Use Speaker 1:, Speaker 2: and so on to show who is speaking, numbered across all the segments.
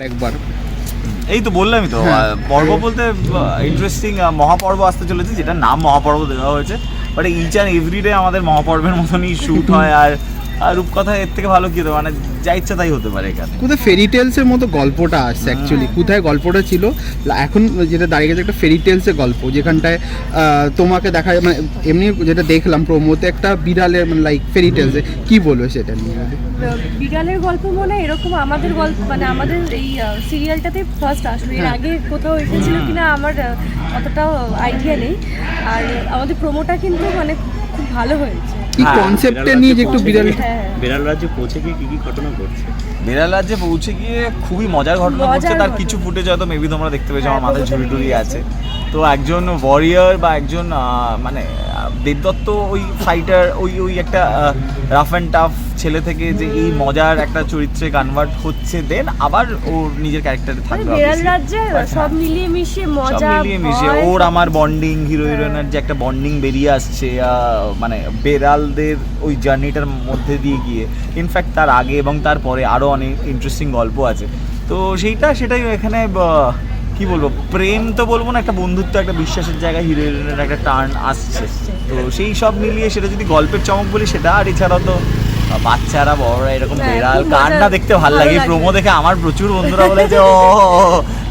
Speaker 1: একবার
Speaker 2: এই তো বললামই তো পর্ব বলতে ইন্টারেস্টিং মহাপর্ব আসতে চলেছে, যেটা নাম মহাপর্ব দেওয়া হয়েছে, বাট ইচ অ্যান্ড এভরিডে আমাদের মহাপর্বের মতনই শ্যুট হয়। আর রূপকথা এর থেকে ভালো কি হতে, মানে যা ইচ্ছা তাই হতে পারে এখানে।
Speaker 1: কোথায় ফেরি টেলসের মতো গল্পটা আসছে অ্যাকচুয়ালি, কোথায় গল্পটা ছিল এখন যেটা দাঁড়িয়ে গেছে একটা ফেরি টেলসের গল্প, যেখানটায় তোমাকে দেখা যায়, মানে এমনি যেটা দেখলাম প্রোমোতে একটা বিড়ালের মানে লাইক ফেরি টেলসে কি বলবে সেটা নিয়ে?
Speaker 3: বিড়ালের গল্প মনে এরকম আমাদের গল্প, মানে আমাদের এই সিরিয়ালটাতে ফার্স্ট আসলো, এর আগে কোথাও এসেছিল কিনা আমার অতটাও আইডিয়া নেই। আর আমাদের প্রোমোটা কিন্তু মানে খুব ভালো হয়েছে।
Speaker 1: কি কনসেপ্টে নিয়ে যে একটু
Speaker 4: বিড়াল রাজ্যে পৌঁছে গিয়ে কি কি ঘটনা ঘটছে?
Speaker 2: বিড়াল রাজ্যে পৌঁছে গিয়ে খুবই মজার ঘটনা ঘটছে। তার কিছু ফুটেজ হয়তো মেবি তোমরা দেখতে পেয়েছো, আমার মাথায় ঝুড়ি টুড়ি আছে। তো একজন ওয়ারিয়ার বা একজন মানে দেবদত্ত ওই ফাইটার, ওই একটা রাফ অ্যান্ড টাফ ছেলে থেকে যে এই মজার একটা চরিত্রে কনভার্ট হচ্ছে, দেন আবার ওর নিজের ক্যারেক্টারে থাকবে।
Speaker 3: বিড়াল রাজ্যে সব মিলিয়ে মিশিয়ে মজা,
Speaker 2: ওর আমার বন্ডিং, হিরো হিরোইনের যে একটা বন্ডিং বেরিয়ে আসছে, মানে বেড়ালদের ওই জার্নিটার মধ্যে দিয়ে গিয়ে, ইনফ্যাক্ট তার আগে এবং তারপরে আরও অনেক ইন্টারেস্টিং গল্প আছে। তো সেটাই এখানে কি বলবো, প্রেম তো বলবো না, একটা বন্ধুত্ব, একটা বিশ্বাসের জায়গায় হিরো হিরোইনের একটা টার্ন আসছে। তো সেই সব মিলিয়ে সেটা যদি গল্পের চমক বলি সেটা। আর এছাড়াও তো বাচ্চারা বড়রা এরকম বেড়াল কার না দেখতে ভালো লাগে। প্রোমো দেখে আমার প্রচুর বন্ধুরা বলে যে ও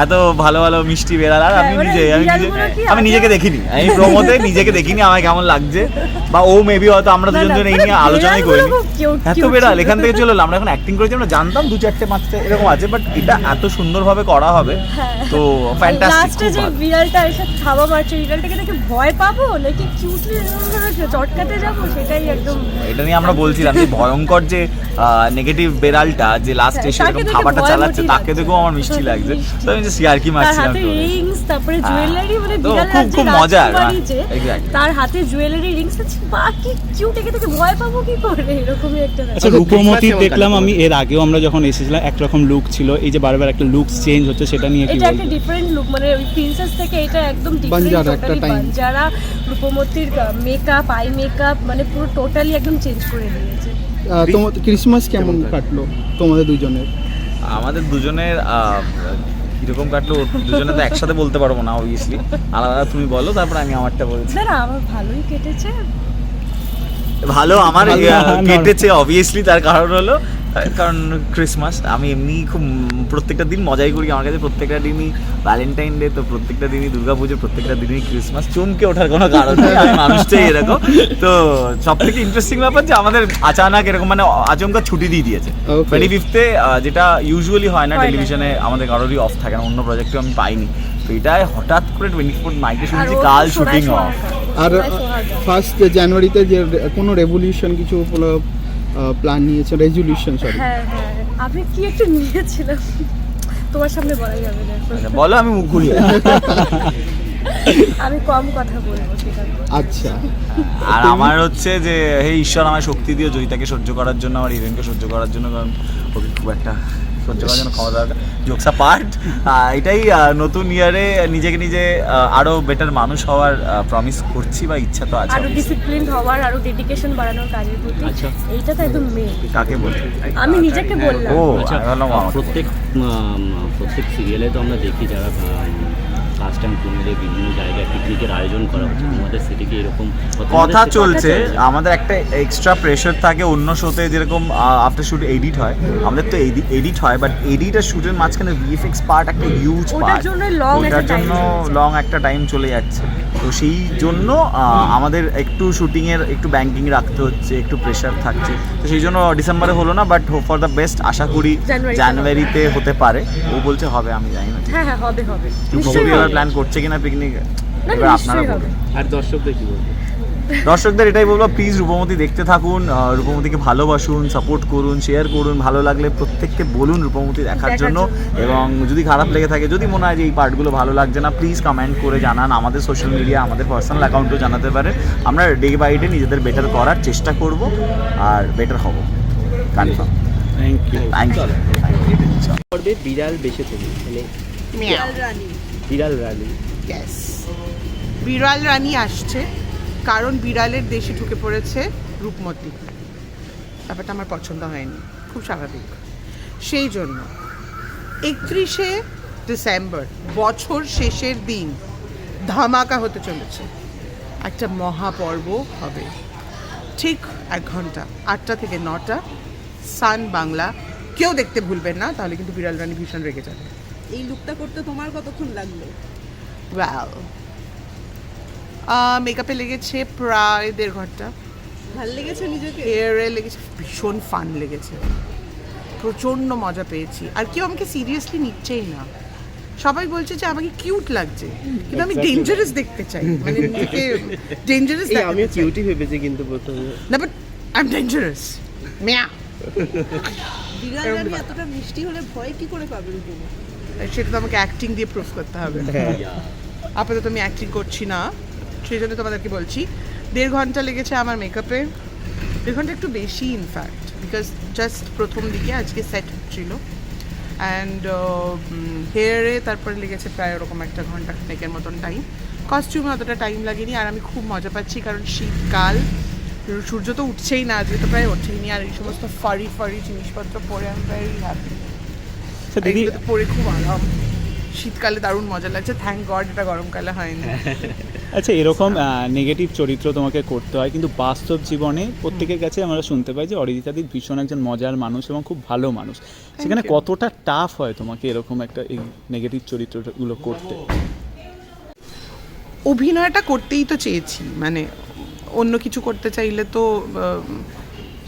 Speaker 2: এত ভালো ভালো মিষ্টি বেড়াল। আর আমি নিজেকে দেখিনি, আমি প্রোমোতে নিজেকে দেখিনি আমার কেমন লাগছে, বা ও মেবি হয়তো আমরা দুজন এই নিয়ে আলোচনাই করিনি। এত বেড়াল এখান থেকে চলে এলো, আমরা এখন অ্যাক্টিং করেছি, আমরা জানতাম 2-4টে 5টে এরকম আছে, বাট এটা এত সুন্দরভাবে করা হবে তো ফ্যান্টাস্টিক।
Speaker 3: যে বিড়ালটা এসে থাবা মারছে, বিড়ালটাকে দেখে ভয় পাবো নাকি কিউটলি চটকাতে যাবো, সেটাই একদম।
Speaker 2: এটা নিয়ে আমরা বলছিলাম যে ভয়ঙ্কর যে নেগেটিভ বেড়ালটা যে লাস্ট এসে এরকম খাবারটা চালাচ্ছে, তাকে দেখেও আমার মিষ্টি লাগছে। তো আমি যে সিআরকি মারছিলাম,
Speaker 3: রিংস, তারপরে জুয়েলারি, মানে বিড়াল
Speaker 2: খুব মজার।
Speaker 3: তার হাতে জুয়েলারি রিংস আছে, বাকি কিউট একে দেখে ভয় পাবো কি করে, এরকমই একটা।
Speaker 4: আচ্ছা, রূপমতি দেখলাম আমি এর আগেও, আমরা যখন এসেছিলাম একরকম লুক ছিল, এই যে বারবার একটা লুক চেঞ্জ হচ্ছে, সেটা নিয়ে কি
Speaker 3: এটা একটা ডিফারেন্ট লুক, মানে ওই প্রিন্সেস থেকে এটা একদম ডিফারেন্ট। যারা রূপমতির মেকআপ, আই মেকআপ মানে পুরো টোটালি একদম চেঞ্জ করে দিয়েছে।
Speaker 1: তোমার ক্রিসমাস কেমন কাটলো তোমাদের দুজনের?
Speaker 2: আমাদের দুজনের কিরকম কাটলো দুজনে তো একসাথে বলতে পারবো না, অবভিয়াসলি আলাদা তুমি বলো, তারপর আমি আমারটা বলছি।
Speaker 3: না আমার ভালোই কেটেছে।
Speaker 2: ভালো আমার কেটেছে অবভিয়াসলি, তার কারণ ক্রিসমাস। আমি এমনি খুব প্রত্যেকটা দিন মজাই করি, আমার কাছে প্রত্যেকটা দিনই ভ্যালেন্টাইন ডে, তো প্রত্যেকটা দিনই দুর্গাপুজো, প্রত্যেকটা দিনই ক্রিসমাস। চমকে ওঠার কোনো কারণ নেই, আমি মানুষটাই এরকম। তো সব থেকে ইন্টারেস্টিং ব্যাপার যে আমাদের আচানক এরকম মানে আচমকা ছুটি দিয়ে দিয়েছে 25th-এ, যেটা ইউজুয়ালি হয় না টেলিভিশনে, আমাদের কারোরই অফ থাকে না, অন্য প্রজেক্টেও আমি পাইনি। তো এটাই হঠাৎ করে 24 নাইটে শুনছি কাল শুটিং অফ।
Speaker 1: আর 1 জানুয়ারিতে যে কোনো রেভলিউশন কিছু প্ল্যান নিয়েছে, রেজলিউশন সরি,
Speaker 3: হ্যাঁ আপনি কি একটা নিয়েছিলেন, তোমার সামনে বলা যাবে না।
Speaker 2: বলো, আমি মুখ ঘুরিয়ে
Speaker 3: আমি কম কথা বলবো সেটা।
Speaker 1: আচ্ছা,
Speaker 2: আর আমার হচ্ছে যে হে ঈশ্বর আমায় শক্তি দিও জয়িতাকে সহ্য করার জন্য, আমার ইভেন্টকে সহ্য করার জন্য, কারণ ওকে খুব একটা সহ্য করার জন্য ক্ষমতা দরকার। জোকসা পার্ট, এটাই নতুন ইয়ারে নিজেকে নিজে আরো বেটার মানুষ হওয়ার প্রমিস করছি, বা ইচ্ছা তো আছে,
Speaker 3: আরো ডিসিপ্লিন হওয়ার, আরো ডেডিকেশন বাড়ানোর কাজের প্রতি। এইটা তো একদম মেন।
Speaker 2: কাকে বলছি?
Speaker 3: আমি নিজেকে বললাম।
Speaker 2: ও
Speaker 4: প্রত্যেক সিরিয়ালে তো আমরা দেখি যারা ফার্স্ট টাইম মিলে বিভিন্ন জায়গায় পিকনিকের আয়োজন করা হচ্ছে, আমাদের সেদিকে এরকম
Speaker 2: কথা চলছে। আমাদের একটা এক্সট্রা প্রেশার থাকে অন্য শোতে, যেরকম আফটার শুট এডিট হয়, আমাদের তো এডিট হয়, বাট এডিট আর শুটের মাঝখানে ভিএফএক্স পার্ট একটা হিউজ পার্ট, ওটার জন্য লং একটা টাইম চলে যাচ্ছে। তো সেই জন্য আমাদের একটু শুটিংয়ের একটু ব্যাংকিং রাখতে হচ্ছে, একটু প্রেশার থাকছে। তো সেই জন্য ডিসেম্বরে হলো না, but hope for the best, আশা করি জানুয়ারিতে হতে পারে। ও বলছে হবে, আমি জানি না।
Speaker 3: হ্যাঁ হবে
Speaker 2: প্ল্যান করছে কিনা পিকনিক, এবার আপনারা বলুন।
Speaker 4: আর দর্শকদের কি বলবো?
Speaker 2: দর্শকদের এটাই বলবো, প্লিজ রূপমতি দেখতে থাকুন, রূপমতিকে ভালোবাসুন, সাপোর্ট করুন, শেয়ার করুন, ভালো লাগলে প্রত্যেককে বলুন রূপমতি দেখার জন্য। এবং যদি খারাপ লেগে থাকে, যদি মনে হয় যে এই পার্টগুলো ভালো লাগছে না, প্লিজ কমেন্ট করে জানান। আমাদের সোশ্যাল মিডিয়া, আমাদের পার্সোনাল অ্যাকাউন্টেও জানাতে পারেন। আমরা ডে বাই ডে নিজেদের বেটার করার চেষ্টা করব, আর বেটার হব কনফার্ম। Thank you.
Speaker 4: বিড়াল বেশি তুমি মানে বিড়াল রানী।
Speaker 5: বিড়াল রানী আসছে, কারণ বিড়ালের দেশে ঢুকে পড়েছে রূপমতি। ব্যাপারটা আমার পছন্দ হয়নি, খুব স্বাভাবিক। সেই জন্য 31শে ডিসেম্বর, বছর শেষের দিন, ধামাকা হতে চলেছে, একটা মহাপর্ব হবে। ঠিক 1 ঘন্টা, 8টা থেকে 9টা, সান বাংলা। কেউ দেখতে ভুলবেন না, তাহলে কিন্তু বিড়াল রানী ভীষণ রেগে যাবে।
Speaker 6: এই লুকটা করতে তোমার কতক্ষণ লাগলো?
Speaker 5: ওয়াও, মেকআপে লেগেছে প্রায় 1.5 ঘন্টা,
Speaker 6: ভাল লেগেছে নিজেকে?
Speaker 5: হেয়ারে লেগেছে, ভীষণ ফান লেগেছে, প্রচণ্ড মজা পেয়েছি। আর কেউ আমাকে সিরিয়াসলি নিচ্ছেই না, সবাই বলছে যে আমাকে কিউট লাগছে, কিন্তু আমি ডেঞ্জারাস দেখতে চাই, মানে নিজেকে ডেঞ্জারাস
Speaker 7: আমিও
Speaker 5: দেখাতে চাই
Speaker 7: কিউটি ভেবেছি কিন্তু প্রথমে।
Speaker 5: না, বাট আই এম ডেঞ্জারাস মিয়া।
Speaker 6: বিড়াল রানী এতটা মিষ্টি হলে ভয় কি করে পাবে রূপম?
Speaker 5: সেটা তো আমাকে অ্যাক্টিং দিয়ে প্রুফ করতে হবে। আপাতত আমি অ্যাক্টিং করছি না, সেই জন্য তোমাদেরকে বলছি 1.5 ঘন্টা লেগেছে আমার মেকআপে, 1.5 ঘন্টা একটু বেশি ইনফ্যাক্ট, বিকজ জাস্ট প্রথম দিকে আজকে সেট হচ্ছিল। অ্যান্ড হেয়ারে তারপরে লেগেছে প্রায় ওরকম 1 ঘন্টা খানেকের মতন টাইম। কস্টিউমে অতটা টাইম লাগেনি, আর আমি খুব মজা পাচ্ছি কারণ শীতকাল, সূর্য তো উঠছেই না, আজকে তো প্রায় ওঠেইনি, আর এই সমস্ত ফারি জিনিসপত্র পরে আমি ভেরি হ্যাপি। এগুলো তো পরে খুব আরাম, শীতকালে দারুণ মজা লাগছে, থ্যাংক গড এটা গরমকালে হয়নি।
Speaker 8: আচ্ছা, এরকম নেগেটিভ চরিত্র তোমাকে করতে হয়, কিন্তু বাস্তব জীবনে প্রত্যেকের কাছে আমরা শুনতে পাই যে অরিজিৎ দি ভীষণ একজন মজার মানুষ এবং খুব ভালো মানুষ। সেখানে
Speaker 5: you.
Speaker 8: কতটা টাফ হয় তোমাকে এরকম একটা এই নেগেটিভ চরিত্রগুলো করতে?
Speaker 5: অভিনয়টা করতেই তো চেয়েছি, মানে অন্য কিছু করতে চাইলে তো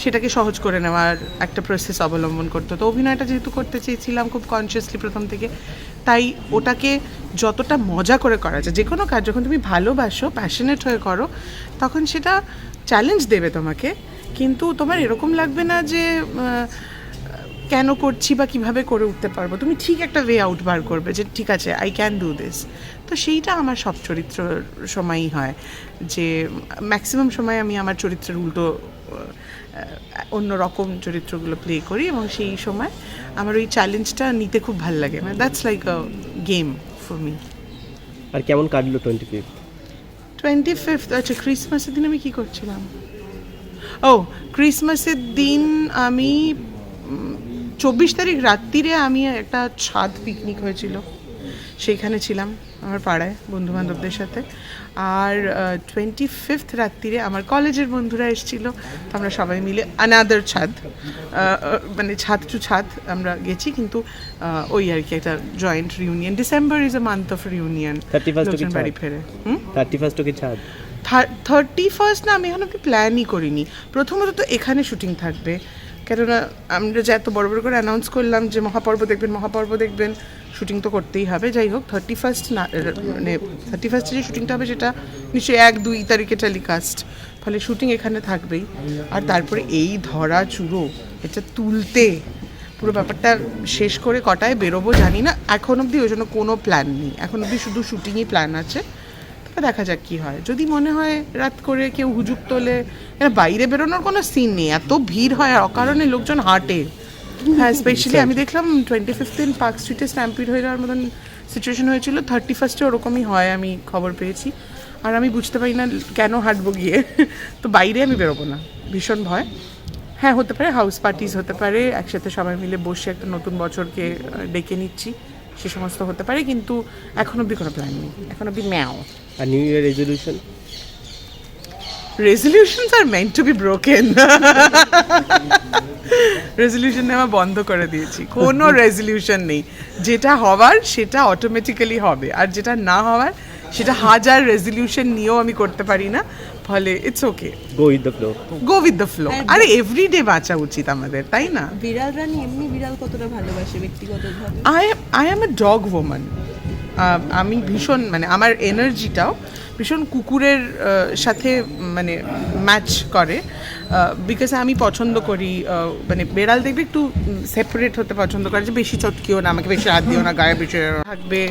Speaker 5: সেটাকে সহজ করে নেওয়ার একটা প্রসেস অবলম্বন করতে হতো। অভিনয়টা যেহেতু করতে চেয়েছিলাম খুব কনসিয়াসলি প্রথম থেকে, তাই ওটাকে যতটা মজা করে করা যায়, যে কোনো কাজ যখন তুমি ভালোবাসো, প্যাশনেট হয়ে করো, তখন সেটা চ্যালেঞ্জ দেবে তোমাকে, কিন্তু তোমার এরকম লাগবে না যে কেন করছি বা কিভাবে করে উঠতে পারবো, তুমি ঠিক একটা ওয়ে আউট বার করবে যে ঠিক আছে আই ক্যান ডু দিস। তো সেইটা আমার সব চরিত্র সময়ই হয়, যে ম্যাক্সিমাম সময় আমি আমার চরিত্রের উল্টো অন্য রকম চরিত্রগুলো প্লে করি, এবং সেই সময় আমার ওই চ্যালেঞ্জটা নিতে খুব ভালো লাগে, মানে that's like a game for me.
Speaker 7: আর কেমন কাটলো
Speaker 5: 25th? আচ্ছা, ক্রিসমাসের দিন আমি কী করছিলাম? ক্রিসমাসের দিন আমি 24 তারিখ রাত্রিরে আমি একটা ছাদ পিকনিক হয়েছিল, সেইখানে ছিলাম আমার পাড়ায় বন্ধুবান্ধবদের সাথে। আর 25th রাত্রিরে আমার কলেজের বন্ধুরা এসেছিল, তো আমরা সবাই মিলে আনাদার ছাদ, মানে ছাদ টু ছাদ আমরা গেছি, কিন্তু ওই আর কি একটা joint reunion. December is a month of reunion,
Speaker 7: 31st কি
Speaker 5: বাড়ি
Speaker 7: ছাদ?
Speaker 5: ফেরে।
Speaker 7: 31st কি ছাদ?
Speaker 5: 31st না, আমি এখন অব্দি প্ল্যানই করিনি। প্রথমত তো এখানে শুটিং থাকবে, কেননা আমরা যে এত বড় বড় করে অ্যানাউন্স করলাম যে মহাপর্ব দেখবেন, শুটিং তো করতেই হবে। যাই হোক, 31st না, মানে 31st যে শুটিংটা হবে সেটা নিশ্চয়ই 1-2 তারিখে টেলিকাস্ট, ফলে শুটিং এখানে থাকবেই। আর তারপরে এই ধরা চুরো এটা তুলতে পুরো ব্যাপারটা শেষ করে কটায় বেরোবো জানি না, এখন অবধি ওই জন্য কোনো প্ল্যান নেই, এখন অবধি শুধু শুটিংই প্ল্যান আছে। দেখা যাক কি হয়, যদি মনে হয় রাত করে কেউ হুজুক তোলে, এরা বাইরে বেরোনোর কোনো সিন নেই, এত ভিড় হয় আর অকারণে লোকজন হাঁটে। হ্যাঁ, স্পেশালি আমি দেখলাম 25th দিন পার্ক স্ট্রিটে স্ট্যাম্পিড হয়ে যাওয়ার মতন সিচুয়েশন হয়েছিল, 31st ওরকমই হয় আমি খবর পেয়েছি। আর আমি বুঝতে পারি না কেন হাঁটবো গিয়ে, তো বাইরে আমি বেরোবো না, ভীষণ ভয়। হ্যাঁ, হতে পারে হাউস পার্টিস হতে পারে, একসাথে সবাই মিলে বসে একটা নতুন বছরকে ডেকে নিচ্ছি, সে সমস্ত হতে পারে, কিন্তু এখন অবধি কোনো প্ল্যান নেই, এখন অবধি ম্যাও।
Speaker 7: আর new year resolution?
Speaker 5: Resolutions are meant to be broken. Resolution নেওয়া বন্ধ করে দিয়েছি, কোনো রেজলিউশন নেই, যেটা হওয়ার সেটা অটোমেটিক্যালি হবে, আর যেটা না হওয়ার সেটা হাজার রেজলিউশন নিয়েও আমি করতে পারি না, ফলে it's okay,
Speaker 7: go with the flow.
Speaker 5: Go with the flow. আরে এভরিডে বাঁচা উচিত আমাদের, তাই না?
Speaker 6: বিড়াল রানী এমনি বিড়াল কতটা ভালোবাসে ব্যক্তিগতভাবে?
Speaker 5: I am a dog woman. আমি ভীষণ, মানে আমার এনার্জিটাও ভীষণ কুকুরের সাথে মানে ম্যাচ করে, বিকজ আমি পছন্দ করি, মানে বেড়াল দেখবে একটু সেপারেট হতে পছন্দ করে, যে বেশি চটকিও না, আমাকে বেশি হাত দিও না, গায়ে বেশি থাকবে,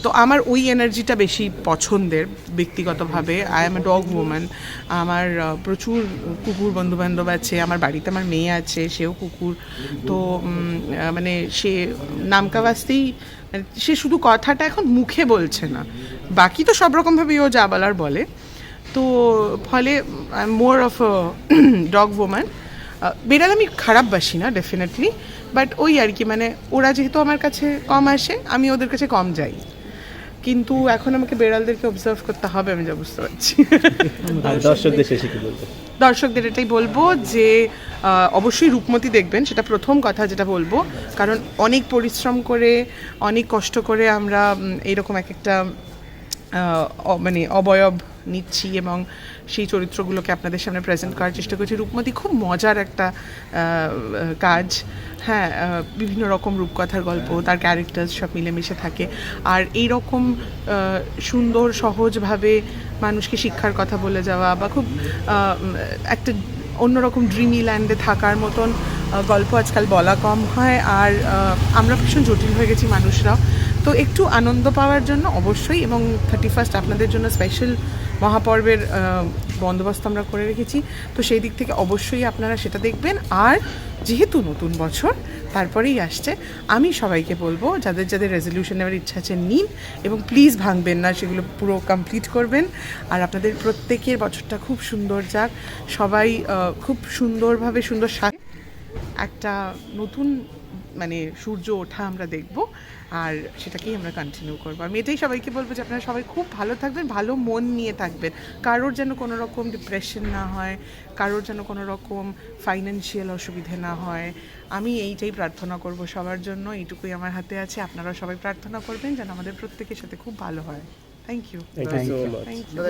Speaker 5: তো আমার ওই এনার্জিটা বেশি পছন্দের ব্যক্তিগতভাবে। I M a dog woman. আমার প্রচুর কুকুর বন্ধুবান্ধব আছে, আমার বাড়িতে আমার মেয়ে আছে, সেও কুকুর, তো মানে সে নামকাওয়াস্তেই, সে শুধু কথাটা এখন মুখে বলছে না, বাকি তো সব রকমভাবেই ও যা বলার বলে, তো ফলে I am more of dog woman. বেড়াল আমি খারাপ বাসি না ডেফিনেটলি, বাট ওই আর কি, মানে ওরা যেহেতু আমার কাছে কম আসে, আমি ওদের কাছে কম যাই, কিন্তু এখন আমাকে বেড়ালদেরকে অবজার্ভ করতে হবে, আমি যা বুঝতে পারছি।
Speaker 7: আর দর্শকদের শেষে কি বলতে?
Speaker 5: দর্শকদের এটাই বলবো যে অবশ্যই রূপমতি দেখবেন, সেটা প্রথম কথা যেটা বলবো, কারণ অনেক পরিশ্রম করে, অনেক কষ্ট করে আমরা এইরকম এক একটা মানে অবয়ব নিচ্ছি এবং সেই চরিত্রগুলোকে আপনাদের সামনে প্রেজেন্ট করার চেষ্টা করছি। রূপমতি খুব মজার একটা কাজ, হ্যাঁ, বিভিন্ন রকম রূপকথার গল্প, তার ক্যারেক্টার্স সব মিলেমিশে থাকে, আর এই রকম সুন্দর সহজভাবে মানুষকে শিক্ষার কথা বলে যাওয়া বা খুব একটা অন্যরকম ড্রিমি ল্যান্ডে থাকার মতন গল্প আজকাল বলা কম হয়, আর আমরা ভীষণ জটিল হয়ে গেছি মানুষরা। তো একটু আনন্দ পাওয়ার জন্য অবশ্যই, এবং 31st আপনাদের জন্য স্পেশাল মহাপর্বের বন্দোবস্ত আমরা করে রেখেছি, তো সেই দিক থেকে অবশ্যই আপনারা সেটা দেখবেন। আর যেহেতু নতুন বছর তারপরেই আসছে, আমি সবাইকে বলবো যাদের যাদের রেজলিউশন নেওয়ার ইচ্ছা আছে নিন, এবং প্লিজ ভাঙবেন না, সেগুলো পুরো কমপ্লিট করবেন। আর আপনাদের প্রত্যেকের বছরটা খুব সুন্দর যাক, সবাই খুব সুন্দরভাবে সুন্দর একটা নতুন মানে সূর্য ওঠা আমরা দেখব, আর সেটাকেই আমরা কন্টিনিউ করবো। আমি এটাই সবাইকে বলবো যে আপনারা সবাই খুব ভালো থাকবেন, ভালো মন নিয়ে থাকবেন, কারোর যেন কোনো রকম ডিপ্রেশন না হয়, কারোর যেন কোনো রকম ফাইন্যান্সিয়াল অসুবিধে না হয়। আমি এইটাই প্রার্থনা করব সবার জন্য, এইটুকুই আমার হাতে আছে। আপনারা সবাই প্রার্থনা করবেন যেন আমাদের প্রত্যেকের সাথে খুব ভালো হয়। Thank you.
Speaker 7: Thank you so much.
Speaker 5: Thank you.